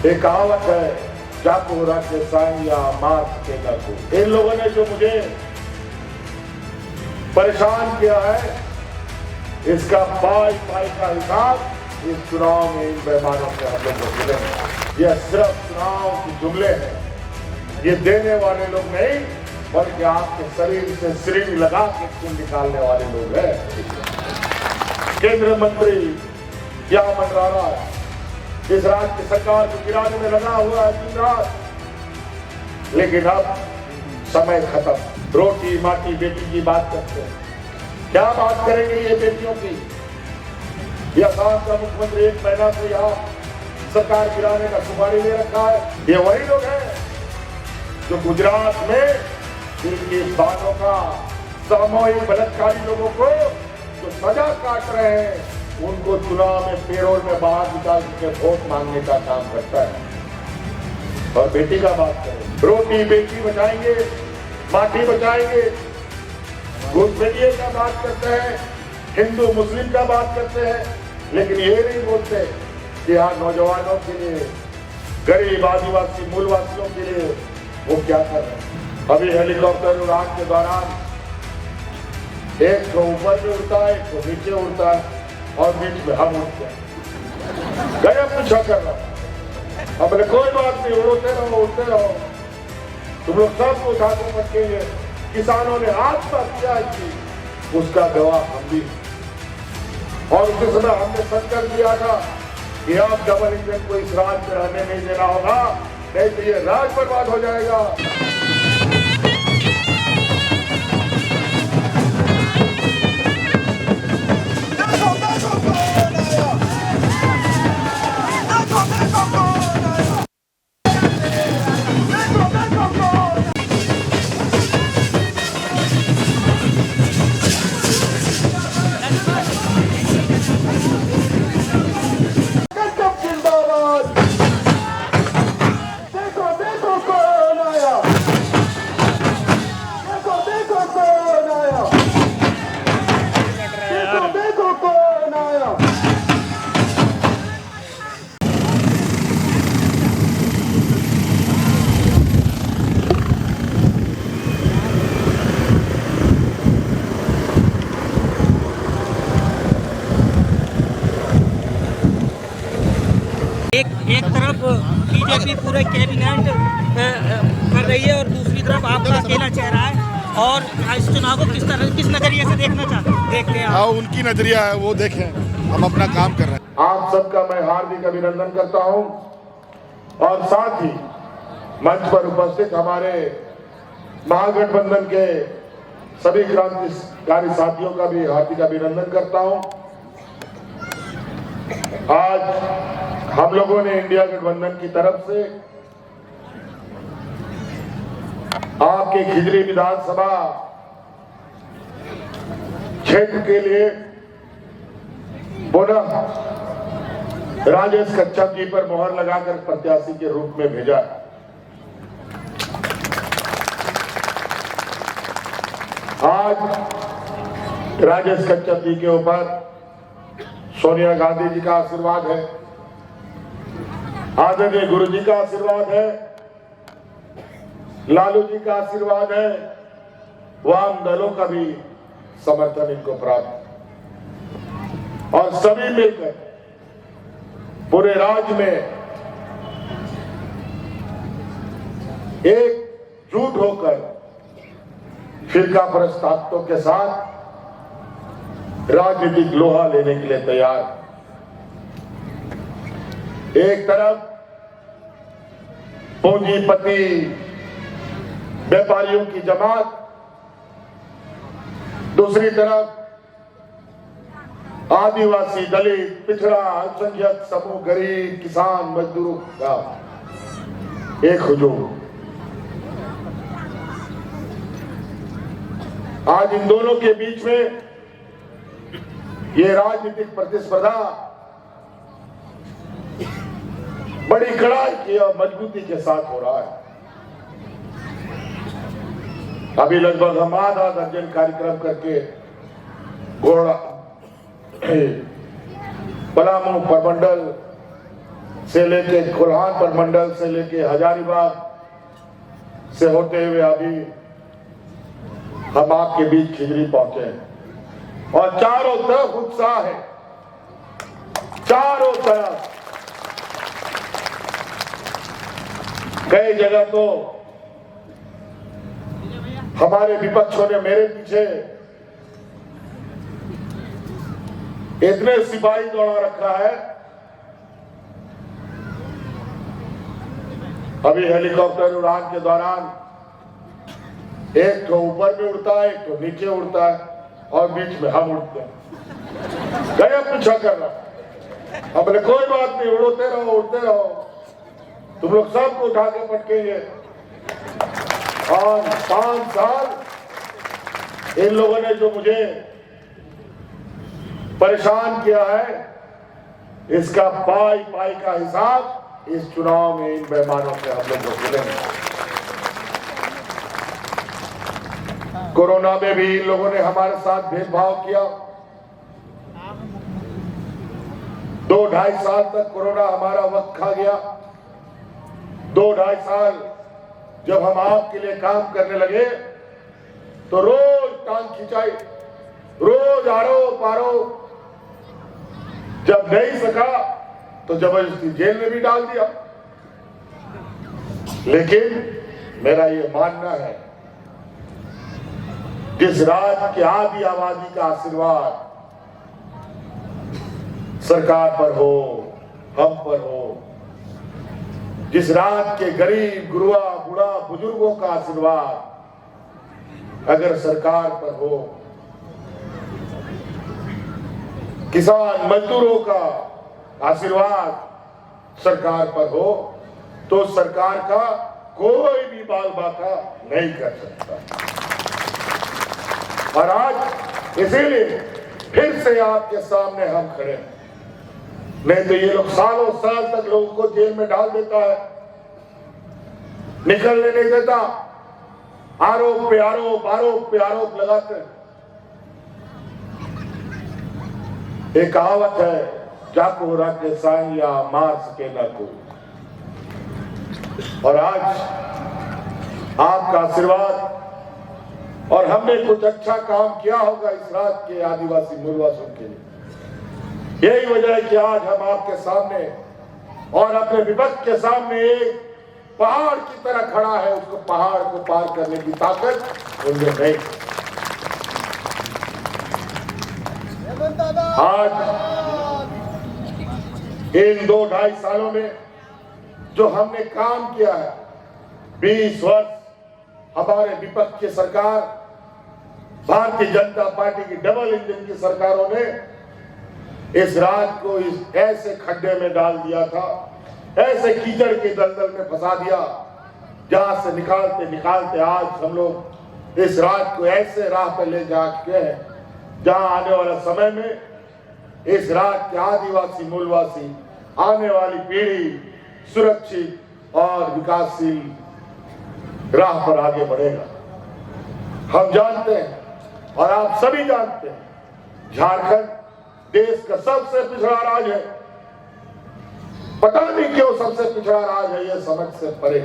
एक कहावत है, जाको रखे साइया मार सकेगा को। इन लोगों ने जो मुझे परेशान किया है, इसका पाई का हिसाब इस चुनाव में इन बेईमानों से हम लोग को मिलेंगे। यह सिर्फ चुनाव के जुमले हैं, ये देने वाले लोग नहीं, बल्कि आपके शरीर से सिरिंज लगा के खून निकालने वाले लोग हैं। केंद्र मंत्री क्या मंडरा रहा है, इस राज्य की सरकार को गिराने में लगा हुआ है दिन रात। लेकिन अब समय खत्म। रोटी माटी बेटी की बात करते हैं, क्या बात करेंगे ये बेटियों की? यह असम का मुख्यमंत्री 1 महीना से यहाँ सरकार गिराने का सुपारी ले रखा है। ये वही लोग हैं जो गुजरात में इनकी बातों का सामूहिक बलात्कारी लोगों को जो सजा काट रहे हैं, उनको चुनाव में पेरोल में बाहर निकाल के वोट मांगने का काम करता है। और बेटी का बात करें, रोटी बेटी बचाएंगे, माटी बचाएंगे, घुसपैठिए का बात करते हैं, हिंदू मुस्लिम का बात करते हैं, लेकिन ये नहीं बोलते कि यहाँ नौजवानों के लिए, गरीब आदिवासी मूलवासियों के लिए वो क्या कर रहे हैं। अभी हेलीकॉप्टर उड़ान के दौरान एक तो ऊपर में उड़ता है, एक तो नीचे उड़ता है, और बीच में हम उठते हैं। गया पूछा कर रहा, अब कोई बात नहीं, उड़ते रहो, तुम लोग सब उठा के पटकेंगे। किसानों ने आत्महत्या की, उसका गवाह हम भी। और उसी समय हमने संकल्प दिया था कि आप डबल इंजन को इस राज्य में रहने नहीं देना होगा, नहीं तो ये राज्य बर्बाद हो जाएगा। एक तरफ बीजेपी पूरे कैबिनेट कर रही है और दूसरी तरफ आपका अकेला चेहरा है, और इस चुनाव को किस नजरिए से देखते हैं हाँ, उनकी नजरिया है, वो देखें, हम अपना काम कर रहे हैं। आप सबका मैं हार्दिक अभिनंदन करता हूं, और साथ ही मंच पर उपस्थित हमारे महागठबंधन के सभी क्रांतिकारी साथियों का भी हार्दिक अभिनंदन करता हूं। आज हम लोगों ने इंडिया गठबंधन की तरफ से आपके खिजरी विधानसभा क्षेत्र के लिए पुनः राजेश कच्छप जी पर मोहर लगाकर प्रत्याशी के रूप में भेजा। आज राजेश कच्छप जी के ऊपर सोनिया गांधी जी का आशीर्वाद है, आदरणीय गुरु जी का आशीर्वाद है, लालू जी का आशीर्वाद है, वाम दलों का भी समर्थन इनको प्राप्त, और सभी मिलकर पूरे राज्य में एकजुट होकर फिरका प्रस्तावों के साथ राजनीतिक लोहा लेने के लिए तैयार। एक तरफ पूंजीपति व्यापारियों की जमात, दूसरी तरफ आदिवासी, दलित, पिछड़ा, अल्पसंख्यक समूह, गरीब, किसान, मजदूरों का एक हुजूम। आज इन दोनों के बीच में ये राजनीतिक प्रतिस्पर्धा बड़ी कड़ाई की और मजबूती के साथ हो रहा है। अभी लगभग हम आधा दर्जन कार्यक्रम करके घोड़ा पलामू प्रमंडल से लेके कुल्हान प्रमंडल से लेके हजारीबाग से होते हुए अभी हम आपके बीच खिजरी पहुंचे हैं और चारों तरफ उत्साह है, चारों तरफ। कई जगह तो हमारे विपक्षों ने मेरे पीछे इतने सिपाही दौड़ा रखा है। अभी हेलीकॉप्टर उड़ान के दौरान एक तो ऊपर में उड़ता है, एक तो नीचे उड़ता है और बीच में हम उड़ते हैं। गया पीछा कर रहा, अब कोई बात नहीं, उड़ते रहो उड़ते रहो, तुम लोग सबको उठा के पटकेंगे। और 5 साल इन लोगों ने जो मुझे परेशान किया है, इसका पाई पाई का हिसाब इस चुनाव में इन बेईमानों से हम लोग को मिलेंगे। कोरोना में भी इन लोगों ने हमारे साथ भेदभाव किया। 2-2.5 साल तक कोरोना हमारा वक्त खा गया। 2-2.5 साल जब हम आपके लिए काम करने लगे तो रोज टांग खिंचाई, रोज आरोप आरोप, जब नहीं सका तो जबरदस्ती जेल में भी डाल दिया। लेकिन मेरा ये मानना है, जिस राज्य की आधी आबादी का आशीर्वाद सरकार पर हो, हम पर हो, जिस राज्य के गरीब गुरुआ बूढ़ा बुजुर्गों का आशीर्वाद अगर सरकार पर हो, किसान मजदूरों का आशीर्वाद सरकार पर हो, तो सरकार का कोई भी बाल बाका नहीं कर सकता। और आज इसीलिए फिर से आपके सामने हम खड़े हैं। नहीं तो ये लोग सालों साल तक लोगों को जेल में डाल देता है, निकलने नहीं देता, आरोप पे आरोप, आरोप पे आरोप लगाते हैं। एक कहावत है, जाको राके साइया मार सके ना कोई। और आज आपका आशीर्वाद और हमने कुछ अच्छा काम किया होगा इस राज्य के आदिवासी मूलवासियों के लिए। यही वजह है कि आज हम आपके सामने और अपने विपक्ष के सामने एक पहाड़ की तरह खड़ा है। उसको पहाड़ को पार करने की ताकत उनमें नहीं। आज इन 2-2.5 सालों में जो हमने काम किया है, 20 वर्ष हमारे विपक्ष की सरकार, भारतीय जनता पार्टी की डबल इंजन की सरकारों ने इस राज्य को इस ऐसे खड्डे में डाल दिया था, ऐसे कीचड़ के दलदल में फंसा दिया, जहां से निकालते निकालते आज हम लोग इस राज्य को ऐसे राह पर ले जा चुके हैं जहां आने वाले समय में इस राज्य के आदिवासी मूलवासी, आने वाली पीढ़ी सुरक्षित और विकासशील राह पर आगे बढ़ेगा। हम जानते हैं और आप सभी जानते हैं, झारखंड देश का सबसे पिछड़ा राज्य है। पता नहीं क्यों सबसे पिछड़ा राज्य है, यह समझ से परे।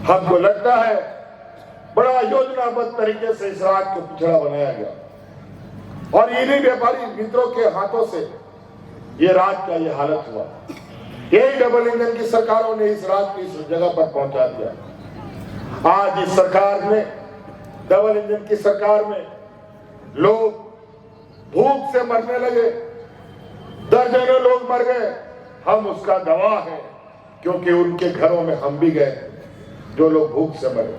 हमको लगता है बड़ा योजनाबद्ध तरीके से इस राज्य को पिछड़ा बनाया गया और इन्हीं व्यापारी मित्रों के हाथों से ये राज्य का ये हालत हुआ। यही डबल इंजन की सरकारों ने इस राज्य को इस जगह पर पहुंचा दिया। आज इस सरकार में, डबल इंजन की सरकार में, लोग भूख से मरने लगे, दर्जनों लोग मर गए। हम उसका गवाह हैं, क्योंकि उनके घरों में हम भी गए जो लोग भूख से मरे।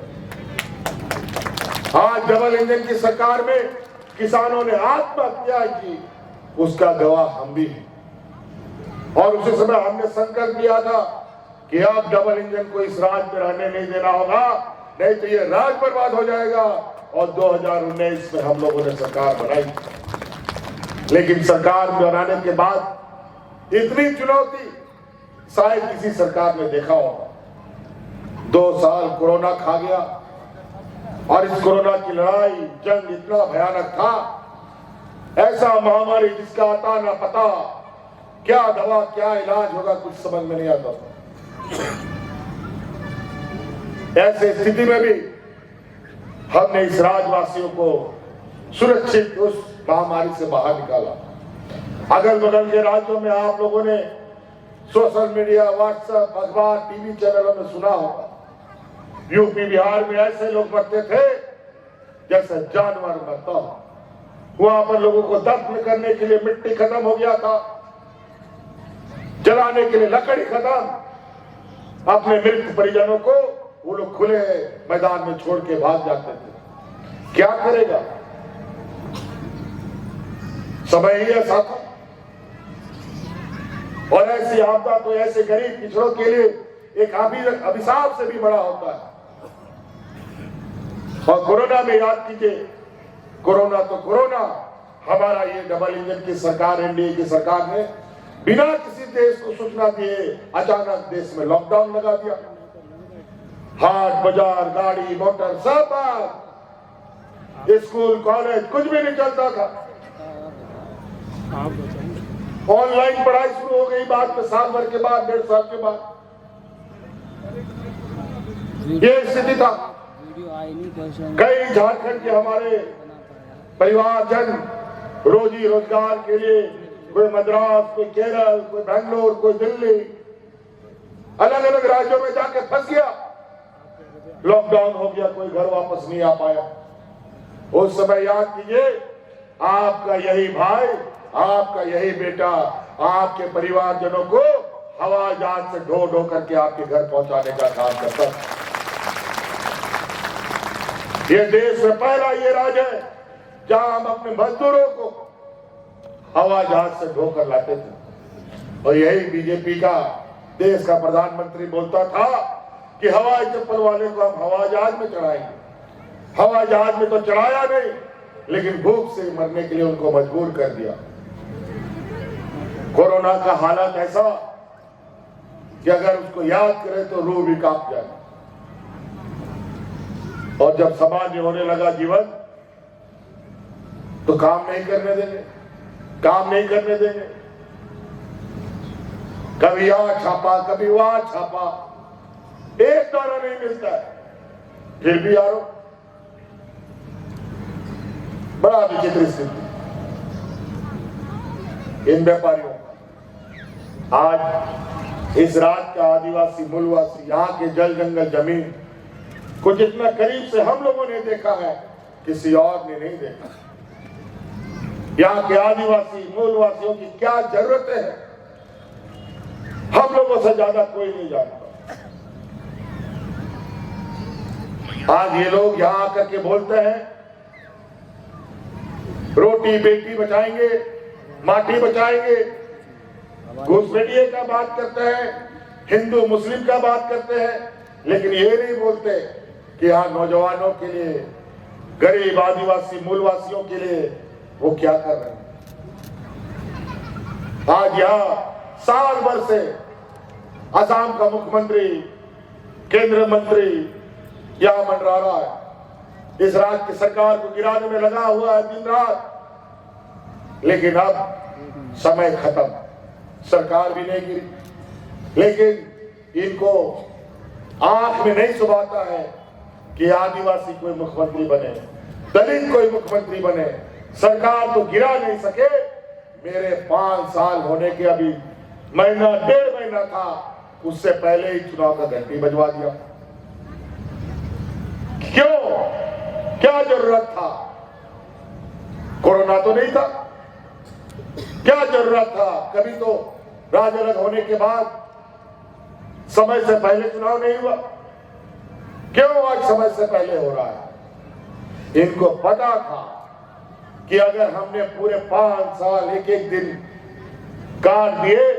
आज डबल इंजन की सरकार में किसानों ने आत्महत्या की, उसका गवाह हम भी हैं। और उसी समय हमने संकल्प लिया था कि अब डबल इंजन को इस राज्य में रहने नहीं देना होगा, नहीं तो ये राज्य बर्बाद हो जाएगा। और 2019 में हम लोगों ने सरकार बनाई, लेकिन सरकार बनाने के बाद इतनी चुनौती शायद किसी सरकार ने देखा होगा। 2 साल कोरोना खा गया और इस कोरोना की लड़ाई जंग इतना भयानक था, ऐसा महामारी जिसका आता न पता, क्या दवा क्या इलाज होगा कुछ समझ में नहीं आता था। ऐसे स्थिति में भी हमने इस राज्यवासियों को सुरक्षित उस महामारी से बाहर निकाला। अगल बगल के राज्यों में आप लोगों ने सोशल मीडिया, व्हाट्सएप, अखबार, टीवी चैनलों में सुना होगा, यूपी बिहार में ऐसे लोग मरते थे जैसे जानवर मरता हो। वहां पर लोगों को दफन करने के लिए मिट्टी खत्म हो गया था, जलाने के लिए लकड़ी खत्म। अपने मृत परिजनों को वो लोग खुले मैदान में छोड़ के भाग जाते थे। क्या करेगा, समय ही ऐसा था। और ऐसी आपदा तो ऐसे गरीब पिछड़ों के लिए एक अभिशाप से भी बड़ा होता है। और कोरोना में याद कीजिए, कोरोना तो कोरोना, हमारा ये डबल इंजन की सरकार, एनडीए की सरकार ने बिना किसी देश को सूचना दिए अचानक देश में लॉकडाउन लगा दिया। हाट बाजार, गाड़ी मोटर सब बंद, स्कूल कॉलेज कुछ भी नहीं चलता था। ऑनलाइन पढ़ाई शुरू हो गई बाद में, साल भर के बाद, 1.5 साल के बाद ये स्थिति था। कई झारखंड के हमारे परिवारजन रोजी रोजगार के लिए कोई मद्रास, कोई केरल, कोई बेंगलोर, कोई दिल्ली, अलग अलग राज्यों में जाके फंस गया। लॉकडाउन हो गया, कोई घर वापस नहीं आ पाया। उस समय याद कीजिए, आपका यही भाई, आपका यही बेटा आपके परिवारजनों को हवाई जहाज से ढो ढो करके आपके घर पहुंचाने का काम करता है। ये देश में पहला ये राज्य है जहां हम अपने मजदूरों को हवाई जहाज से ढोकर लाते थे। और यही बीजेपी का देश का प्रधानमंत्री बोलता था कि हवाई चप्पल वाले को हम हवाई जहाज में चढ़ाएंगे। हवाई जहाज में तो चढ़ाया नहीं, लेकिन भूख से मरने के लिए उनको मजबूर कर दिया। कोरोना का हालत ऐसा कि अगर उसको याद करें तो रूह भी कांप जाए। और जब सामान्य होने लगा जीवन, तो काम नहीं करने देंगे, काम नहीं करने देंगे। कभी यहां छापा, कभी वहां छापा, एक दाना नहीं मिलता है, फिर भी यारो बड़ा विचित्र स्थिति इन व्यापारियों का। आज इस राज्य का आदिवासी, मूलवासी, यहाँ के जल जंगल जमीन को जितना करीब से हम लोगों ने देखा है, किसी और ने नहीं देखा। यहाँ के आदिवासी मूलवासियों की क्या जरूरतें हैं, हम लोगों से ज्यादा कोई नहीं जानता। आज ये लोग यहाँ आकर के बोलते हैं रोटी बेटी बचाएंगे, माटी बचाएंगे, घुसपैठिए का बात करते हैं, हिंदू मुस्लिम का बात करते हैं, लेकिन ये नहीं बोलते कि यहाँ नौजवानों के लिए, गरीब आदिवासी मूलवासियों के लिए वो क्या कर रहे हैं। आज यहाँ साल भर से असम का मुख्यमंत्री, केंद्र मंत्री यहाँ मंडरा रहा है, इस राज्य की सरकार को गिराने में लगा हुआ है दिन रात। लेकिन अब समय खत्म, सरकार भी नहीं गिरी, लेकिन इनको आंख में नहीं सुभाता है कि आदिवासी कोई मुख्यमंत्री बने, दलित कोई मुख्यमंत्री बने। सरकार तो गिरा नहीं सके। मेरे 5 साल होने के अभी महीना, 1.5 महीना था, उससे पहले ही चुनाव का घंटी बजवा दिया। क्यों, क्या जरूरत था? कोरोना तो नहीं था, क्या जरूरत था? कभी तो राज अलग होने के बाद समय से पहले चुनाव नहीं हुआ, क्यों आज समय से पहले हो रहा है? इनको पता था कि अगर हमने पूरे 5 साल एक एक दिन काट दिए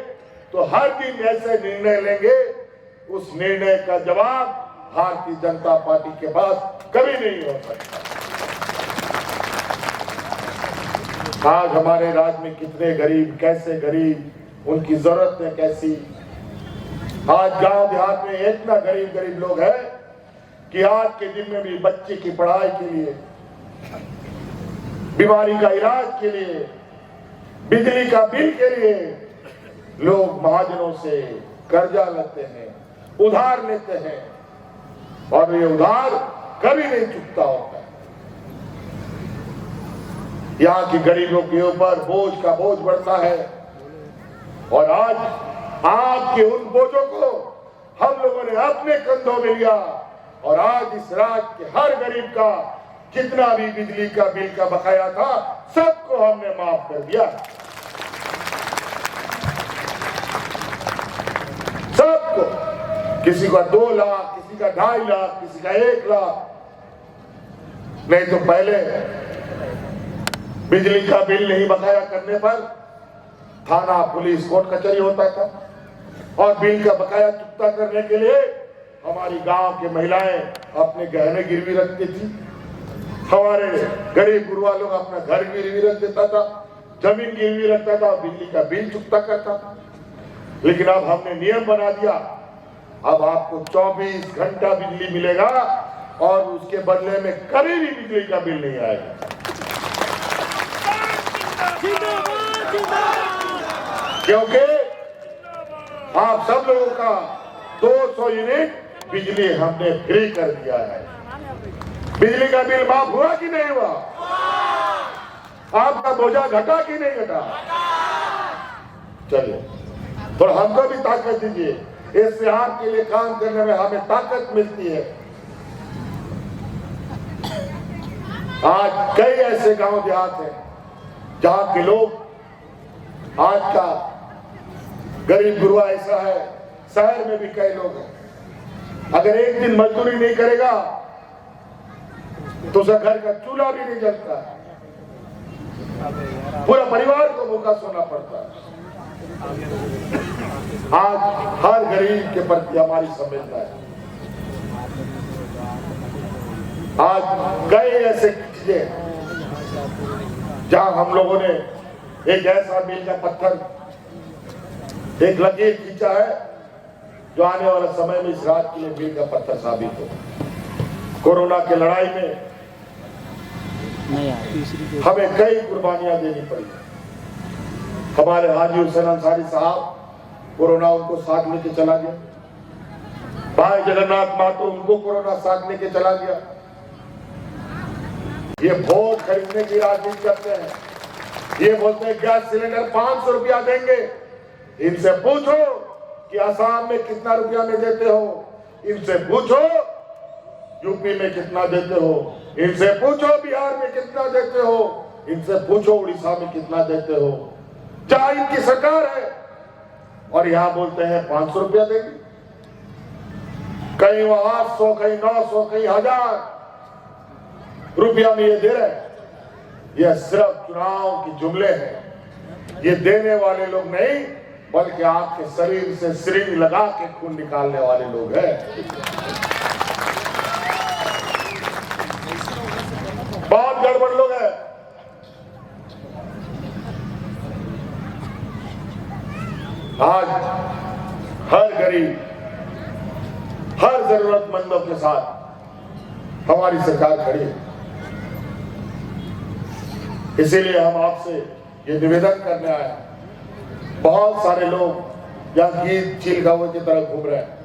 तो हर दिन ऐसे निर्णय लेंगे, उस निर्णय का जवाब भारतीय जनता पार्टी के पास कभी नहीं हो सकता। आज हमारे राज्य में कितने गरीब, कैसे गरीब, उनकी जरूरतें कैसी। आज गांव देहात में इतना गरीब गरीब लोग हैं कि आज के दिन में भी बच्चे की पढ़ाई के लिए, बीमारी का इलाज के लिए, बिजली का बिल के लिए लोग महाजनों से कर्जा लेते हैं, उधार लेते हैं और ये उधार कभी नहीं चुकता होता। यहाँ के गरीबों के ऊपर बोझ का बोझ बढ़ता है और आज आपके उन बोझों को हम लोगों ने अपने कंधों में लिया और आज इस राज्य के हर गरीब का जितना भी बिजली का बिल का बकाया था सबको हमने माफ कर दिया। सबको, किसी का 2 लाख, किसी का 2.5 लाख, किसी का 1 लाख। नहीं तो पहले बिजली का बिल नहीं बकाया करने पर थाना, पुलिस, कोर्ट कचहरी होता था और बिल का बकाया चुकता करने के लिए हमारी गांव की महिलाएं अपने गहने गिरवी रखती थी, हमारे गरीब गुरुआ लोग अपना घर गिरवी रख देता था, जमीन गिरवी रखता था, बिजली का बिल चुकता करता था। लेकिन अब हमने नियम बना दिया, अब आपको 24 घंटा बिजली मिलेगा और उसके बदले में कभी भी बिजली का बिल नहीं आएगा। क्योंकि आप सब लोगों का 200 यूनिट बिजली हमने फ्री कर दिया है। बिजली का बिल माफ हुआ कि नहीं हुआ? आपका बोझा घटा कि नहीं घटा? चलिए, तो हमको भी ताकत दीजिए, इससे आपके लिए काम करने में हमें ताकत मिलती है। आज कई ऐसे गांव देहात हैं जहां के लोग, आज का गरीब गुरुआ ऐसा है, शहर में भी कई लोग हैं, अगर एक दिन मजदूरी नहीं करेगा तो उसका घर का चूल्हा भी नहीं जलता, पूरा परिवार को भूखा सोना पड़ता है। आज हर गरीब के प्रति हमारी संवेदना है। आज कई ऐसे चीजें जहां हम लोगों ने एक ऐसा मील का पत्थर, एक लकीर खींचा है जो आने वाला समय में इस राज्य के लिए मील का पत्थर साबित हो। कोरोना की लड़ाई में हमें कई कुर्बानियां देनी पड़ी। हमारे हाजी हुसैन अंसारी साहब, कोरोना उनको साथ लेके चला गया, भाई जगन्नाथ मातो उनको कोरोना साथ लेके चला गया। ये वोट खरीदने की राजनीति करते हैं, ये बोलते हैं गैस सिलेंडर 500 रुपया देंगे। इनसे पूछो कि असम में कितना रुपया में देते हो, इनसे पूछो यूपी में कितना देते हो, इनसे पूछो बिहार में कितना देते हो, इनसे पूछो उड़ीसा में कितना देते हो। जहां इनकी सरकार है और यहां बोलते हैं 500 रुपया देंगे, कहीं 800, कहीं 900, कहीं 1000 रुपया में ये दे रहे हैं। यह सिर्फ चुनाव की जुमले हैं। ये देने वाले लोग नहीं, बल्कि आपके शरीर से सिरिंज लगा के खून निकालने वाले लोग हैं। बहुत गड़बड़ लोग हैं। आज हर गरीब, हर जरूरतमंदों के साथ हमारी सरकार खड़ी है। इसीलिए हम आपसे ये निवेदन करने आए। बहुत सारे लोग यहाँ गीत चील कौवे की तरह घूम रहे हैं,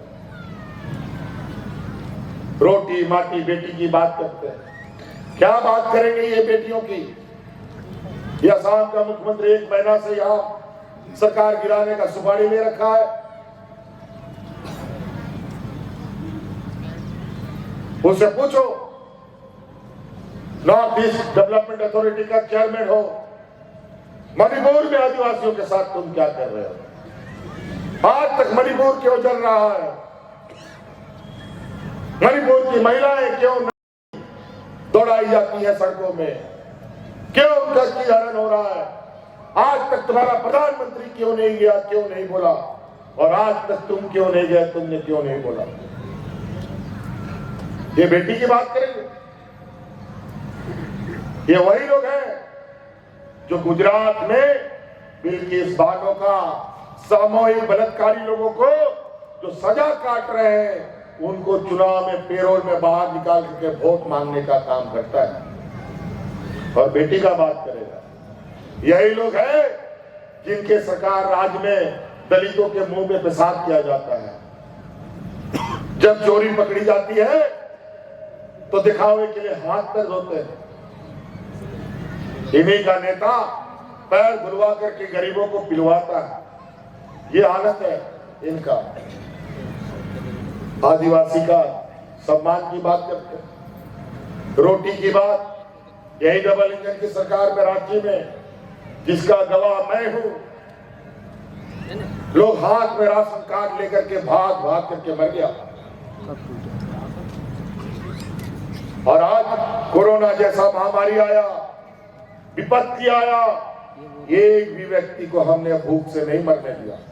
रोटी माटी बेटी की बात करते हैं। क्या बात करेंगे ये बेटियों की? ये असम का मुख्यमंत्री 1 महीना से यहाँ सरकार गिराने का सुपारी ले रखा है। उससे पूछो, नॉर्थ ईस्ट डेवलपमेंट अथॉरिटी का चेयरमैन हो, मणिपुर में आदिवासियों के साथ तुम क्या कर रहे हो? आज तक मणिपुर क्यों जल रहा है? मणिपुर की महिलाएं क्यों नहीं दौड़ाई जाती है सड़कों में? क्यों उनका हरण हो रहा है? आज तक तुम्हारा प्रधानमंत्री क्यों नहीं गया, क्यों नहीं बोला? और आज तक तुम क्यों नहीं गए, तुमने क्यों नहीं बोला? ये बेटी की बात करेंगे? ये वही लोग हैं जो गुजरात में बिल्किस बानो का सामूहिक बलात्कारी लोगों को जो सजा काट रहे हैं, उनको चुनाव में पेरोल में बाहर निकाल करके वोट मांगने का काम करता है। और बेटी का बात करेगा, यही लोग हैं जिनके सरकार राज्य में दलितों के मुंह में पेशाब किया जाता है। जब चोरी पकड़ी जाती है तो दिखावे के लिए हाथ दर्द होते हैं। इन्हीं का नेता पैर धुलवा करके गरीबों को पिलवाता है। ये हालत है इनका। आदिवासी का सम्मान की बात करते हैं, रोटी की बात। यही डबल इंजन की सरकार में रांची में, जिसका गवाह मैं हूं, लोग हाथ में राशन कार्ड लेकर के भाग भाग करके मर गया। और आज कोरोना जैसा महामारी आया, विपत्ति आया, एक भी व्यक्ति को हमने भूख से नहीं मरने दिया।